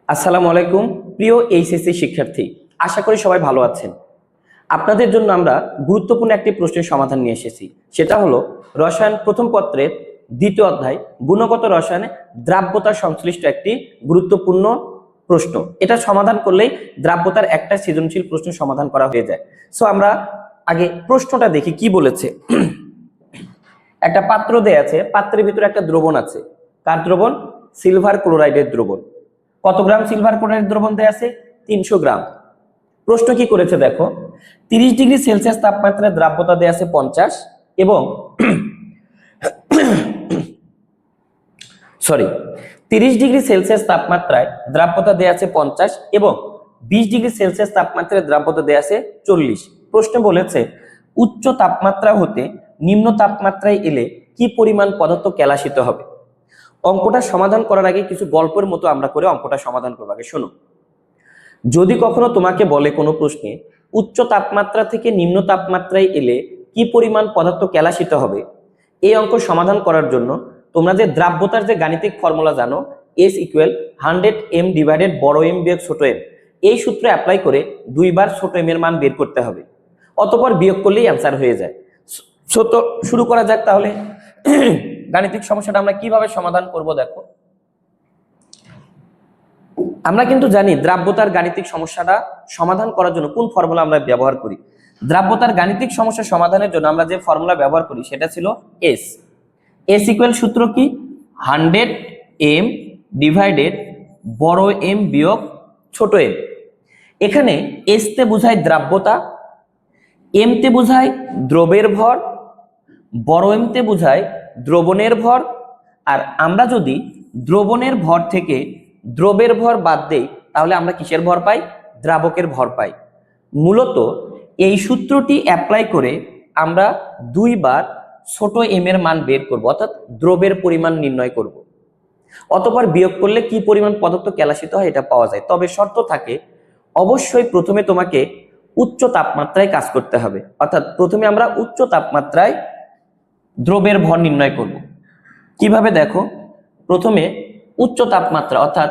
আসসালামু আলাইকুম প্রিয় এইচএসসি শিক্ষার্থী, আশা করি সবাই ভালো আছেন। আপনাদের জন্য আমরা গুরুত্বপূর্ণ একটি প্রশ্নের সমাধান নিয়ে এসেছি। সেটা হলো রসায়ন প্রথম পত্রের দ্বিতীয় অধ্যায় গুণগত রসায়নে দ্রাব্যতার সংশ্লিষ্ট একটি গুরুত্বপূর্ণ প্রশ্ন। এটা সমাধান করলেই দ্রাব্যতার একটা সৃজনশীল প্রশ্ন সমাধান করা হয়ে যায়। সো আমরা আগে প্রশ্নটা দেখি কি বলেছে। একটা পাত্র দেয়া আছে, পাত্রের ভিতরে একটা দ্রবণ আছে। কার দ্রবণ? সিলভার ক্লোরাইডের দ্রবণ। কত গ্রাম সিলভার ক্লোরাইড দ্রবণ দেয়া আছে? 300 গ্রাম। প্রশ্ন কি করেছে দেখো, 30 ডিগ্রি সেলসিয়াস তাপমাত্রায় দ্রাব্যতা দেয়া আছে 50 এবং 30 ডিগ্রি সেলসিয়াস তাপমাত্রায় দ্রাব্যতা দেয়া আছে 50 এবং 20 ডিগ্রি সেলসিয়াস তাপমাত্রায় দ্রাব্যতা দেয়া আছে 40। প্রশ্ন বলেছে উচ্চ তাপমাত্রা হতে নিম্ন তাপমাত্রায় এলে কি পরিমাণ পদার্থ কেলাসিত হবে। অঙ্কটা সমাধান করার আগে কিছু গল্পের মতো আমরা করে অঙ্কটা সমাধান করব। আগে শোনো, যদি কখনো তোমাকে বলে কোনো প্রশ্নে উচ্চ তাপমাত্রা থেকে নিম্ন তাপমাত্রায় এলে কি পরিমাণ পদার্থ কেলাসিত হবে, এই অঙ্ক সমাধান করার জন্য তোমরা যে দ্রাব্যতার যে গাণিতিক ফর্মুলা জানো, S = 100 m ডিভাইডেড বড় m বিয়োগ ছোট m, এই সূত্র অ্যাপ্লাই করে দুইবার ছোট m এর মান বের করতে হবে, অতঃপর বিয়োগ করলেই অ্যান্সার হয়ে যায়। তো শুরু করা যাক তাহলে। গাণিতিক সমস্যাটা আমরা কিভাবে সমাধান করব দেখো। আমরা কিন্তু জানি দ্রাব্যতার গাণিতিক সমস্যাটা সমাধান করার জন্য কোন ফর্মুলা আমরা ব্যবহার করি। দ্রাব্যতার গাণিতিক সমস্যা সমাধানের জন্য আমরা যে ফর্মুলা ব্যবহার করি সেটা ছিল S = সূত্র কি? 100 m ডিভাইডেড বড় m বিয়োগ ছোট m। এখানে S তে বোঝায় দ্রাব্যতা, m তে বোঝায় দ্রবের ভর, বড় m তে বোঝায় দ্রবণের ভর। আর আমরা যদি দ্রবণের ভর থেকে দ্রবের ভর বাদ দেই তাহলে আমরা কিসের ভর পাই? দ্রাবকের ভর পাই। মূলত এই সূত্রটি অ্যাপ্লাই করে আমরা দুইবার ছোট m এর মান বের করব, অর্থাৎ দ্রবের পরিমাণ নির্ণয় করব। অতঃপর বিয়োগ করলে কি পরিমাণ পদার্থ কেলাসিত হয় এটা পাওয়া যায়। তবে শর্ত থাকে, অবশ্যই প্রথমে তোমাকে উচ্চ তাপমাত্রায় কাজ করতে হবে, অর্থাৎ প্রথমে আমরা উচ্চ তাপমাত্রায় দ্রবের ভর নির্ণয় করব। কিভাবে দেখো, প্রথমে উচ্চ তাপমাত্রা অর্থাৎ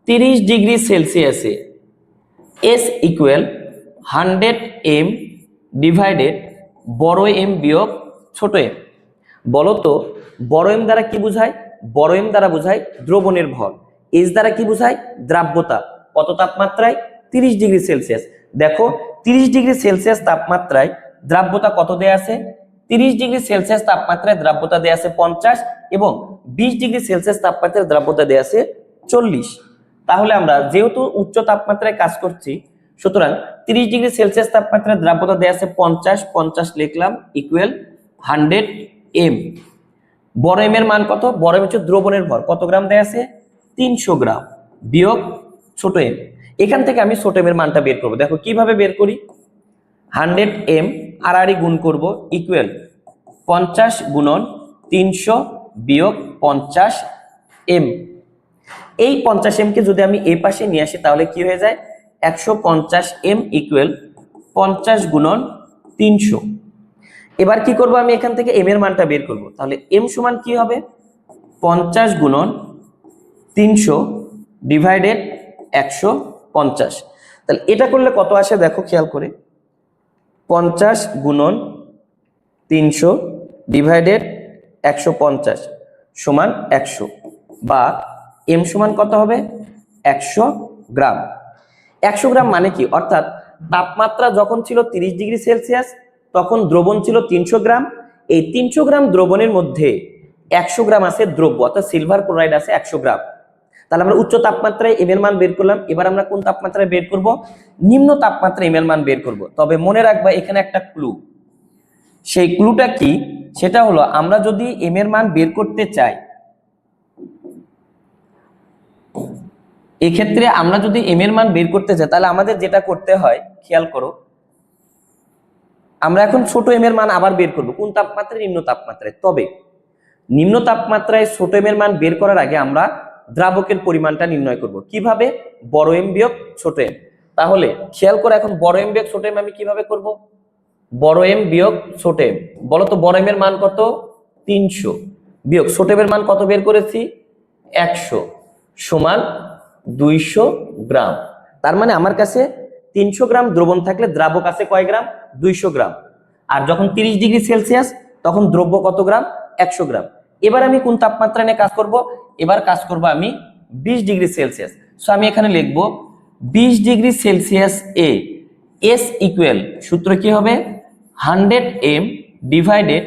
30 ডিগ্রি সেলসিয়াসে S = 100 m ডিভাইডেড বড় m বিয়োগ ছোট m। বলতো বড় m দ্বারা কি বোঝায়? বড় m দ্বারা বোঝায় দ্রবণের ভর। S দ্বারা কি বোঝায়? দ্রাব্যতা। কত তাপমাত্রায়? 30 ডিগ্রি সেলসিয়াস। দেখো 30 ডিগ্রি সেলসিয়াস তাপমাত্রায় দ্রাব্যতা কত দেয়া আছে? 30 ডিগ্রি সেলসিয়াস তাপমাত্রায় দ্রাব্যতা দেয়া আছে 50 এবং 20 ডিগ্রি সেলসিয়াস তাপমাত্রায় দ্রাব্যতা দেয়া আছে 40। তাহলে আমরা যেহেতু উচ্চ তাপমাত্রায় কাজ করছি, সুতরাং 30 ডিগ্রি সেলসিয়াস তাপমাত্রায় দ্রাব্যতা দেয়া আছে 50 লিখলাম ইকুয়াল 100 m। বড় m এর মান কত? বড় m হচ্ছে দ্রবণের ভর, কত গ্রাম দেয়া আছে? 300 গ্রাম বিয়োগ ছোট m। এখান থেকে আমি ছোট m এর মানটা বের করব। দেখো কিভাবে বের করি। 100 m আড়াআড়ি গুণ করব ইকুয়াল 50 গুণন 300 বিয়োগ 50 m। এই 50 m কে যদি আমি এই পাশে নিয়ে আসি তাহলে কি হয়ে যায়? 150 m ইকুয়াল 50 গুণন 300। এবার কি করব, আমি এখান থেকে m এর মানটা বের করব। তাহলে m সমান কি হবে? 50 গুণন 300 ডিভাইডেড 150। তাহলে এটা করলে কত আসে দেখো খেয়াল করে, 50 গুণন 300 ডিভাইডেড 150 সমান 100, বা m সমান কত হবে? 100 গ্রাম। 100 গ্রাম মানে কি? অর্থাৎ তাপমাত্রা যখন ছিল 30 ডিগ্রি সেলসিয়াস তখন দ্রবণ ছিল 300 গ্রাম। এই 300 গ্রাম দ্রবণের মধ্যে 100 গ্রাম আছে দ্রব্য, অর্থাৎ সিলভার ক্লোরাইড আছে 100 গ্রাম। তাহলে আমরা উচ্চ তাপমাত্রায় m এর মান বের করলাম। এবার আমরা কোন তাপমাত্রায় বের করব? নিম্ন তাপমাত্রায় m এর মান বের করব। তবে মনে রাখবা এখানে একটা ক্লু। সেই ক্লুটা কি? সেটা হলো আমরা যদি m এর মান বের করতে চাই, এক্ষেত্রে আমরা যদি m এর মান বের করতে চাই তাহলে আমাদের যেটা করতে হয় খেয়াল করো, আমরা এখন ছোট m এর মান আবার বের করব। কোন তাপমাত্রায়? নিম্ন তাপমাত্রায়। তবে নিম্ন তাপমাত্রায় ছোট m এর মান বের করার আগে আমরা দ্রাবকের পরিমাণটা নির্ণয় করব। কিভাবে? বড় m বিয়োগ ছোট m। তাহলে খেয়াল করে এখন বড় m বিয়োগ ছোট m আমি কিভাবে করব? বড় m বিয়োগ ছোট m। বলো তো বড় m এর মান কত? 300 বিয়োগ ছোট m এর মান কত বের করেছি? 100 সমান 200 গ্রাম। তার মানে আমার কাছে 300 গ্রাম দ্রবণ থাকলে দ্রাবক আছে কয় গ্রাম? 200 গ্রাম। আর যখন 30 ডিগ্রি সেলসিয়াস তখন দ্রব্য কত গ্রাম? 100 গ্রাম। এবার আমি কোন তাপমাত্রা নিয়ে কাজ করব? এবার কাজ করব আমি 20 ডিগ্রি সেলসিয়াস। সো আমি এখানে লিখব 20 degree Celsius A S equal, সূত্র কি হবে? 100 m ডিভাইডেড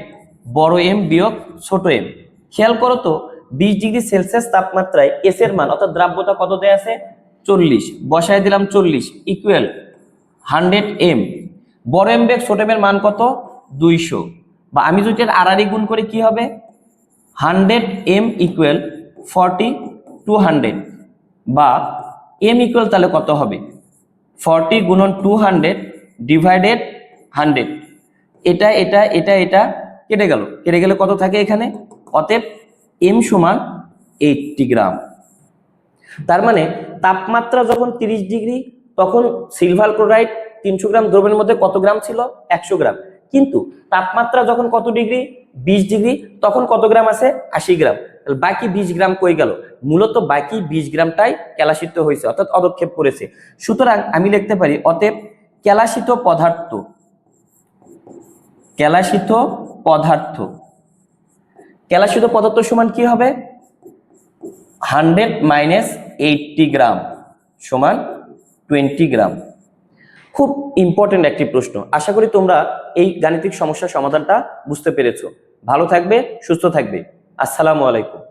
বড় এম বিয়োগ ছোট এম। খেয়াল করো তো 20 ডিগ্রি সেলসিয়াস তাপমাত্রায় এস এর মান অর্থাৎ দ্রাব্যতা কত দেয়া আছে? 40। বসায় দিলাম 40 ইকুয়াল 100 m, বড় এম বিয়োগ ছোট এম এর মান কত? 200। বা আমি যদি এর আড়াআড়ি গুণ করি কি হবে? 100 m ইকুয়াল 40 200, বা m ইকুয়াল তাহলে কত হবে? 40 গুণন 200 ডিভাইডেড 100। এটা এটা এটা এটা কেটে গেল, কেটে গেলে কত থাকে এখানে? অতএব m সমান 80 গ্রাম। তার মানে তাপমাত্রা যখন 30 ডিগ্রি তখন সিলভার ক্লোরাইড 300 গ্রাম দ্রবণের মধ্যে কত গ্রাম ছিল? 100 গ্রাম। কিন্তু তাপমাত্রা যখন কত ডিগ্রি? 20 ডিগ্রি, তখন কত গ্রাম আছে? 80 গ্রাম। বাকি 20 গ্রাম কই গেল? মূলত বাকি 20 গ্রামটাই কেলাসিত হয়েছে অর্থাৎ অদক্ষেপ করেছে। সুতরাং আমি লিখতে পারি অতএব কেলাসিত পদার্থ, কেলাসিত পদার্থ, কেলাসিত পদার্থ সমান কি হবে? 100 মাইনাস 80 গ্রাম সমান 20 গ্রাম। খুব ইম্পর্টেন্ট একটি প্রশ্ন। আশা করি তোমরা এই গাণিতিক সমস্যার সমাধানটা বুঝতে পেরেছো। ভালো থাকবে, সুস্থ থাকবে। আসসালামু আলাইকুম।